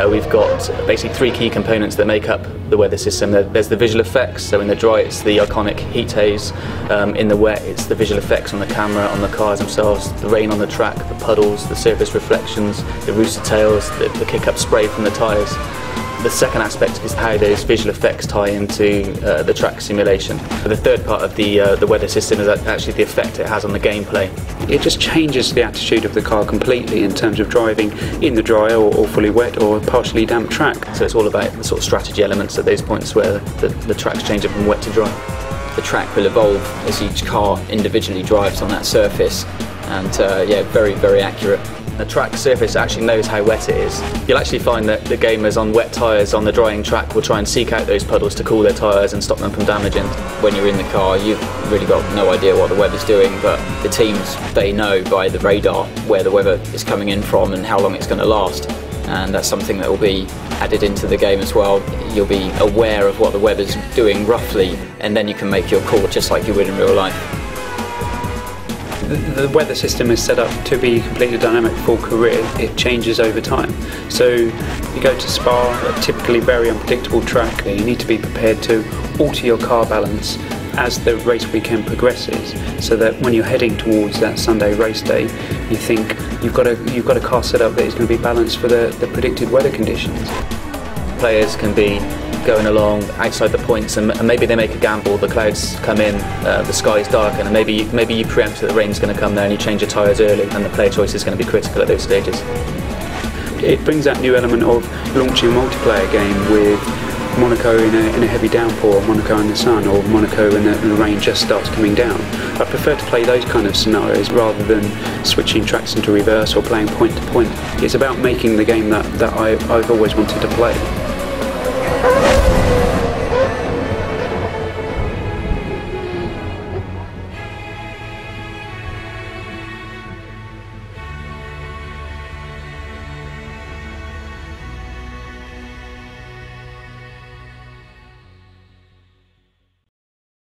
We've got basically three key components that make up the weather system. There's the visual effects, so in the dry it's the iconic heat haze, in the wet it's the visual effects on the camera, on the cars themselves, the rain on the track, the puddles, the surface reflections, the rooster tails, the kick-up spray from the tyres. The second aspect is how those visual effects tie into the track simulation. The third part of the weather system is actually the effect it has on the gameplay. It just changes the attitude of the car completely in terms of driving in the dry or fully wet or partially damp track. So it's all about the sort of strategy elements at those points where the tracks change from wet to dry. The track will evolve as each car individually drives on that surface, and yeah, very, very accurate. The track surface actually knows how wet it is. You'll actually find that the gamers on wet tyres on the drying track will try and seek out those puddles to cool their tyres and stop them from damaging. When you're in the car, you've really got no idea what the weather's doing, but the teams, they know by the radar where the weather is coming in from and how long it's going to last. And that's something that will be added into the game as well. You'll be aware of what the weather's doing roughly, and then you can make your call just like you would in real life. The weather system is set up to be completely dynamic for career. It changes over time. So you go to Spa, a typically very unpredictable track. You need to be prepared to alter your car balance as the race weekend progresses, so that when you're heading towards that Sunday race day, you think you've got a car set up that is going to be balanced for the predicted weather conditions. Players can be going along outside the points, and maybe they make a gamble, the clouds come in, the sky's darken, and maybe you preempt that the rain's going to come there and you change your tyres early, and the player choice is going to be critical at those stages. It brings that new element of launching a multiplayer game with Monaco in a heavy downpour, or Monaco in the sun, or Monaco when the rain just starts coming down. I prefer to play those kind of scenarios rather than switching tracks into reverse or playing point to point. It's about making the game that I've always wanted to play.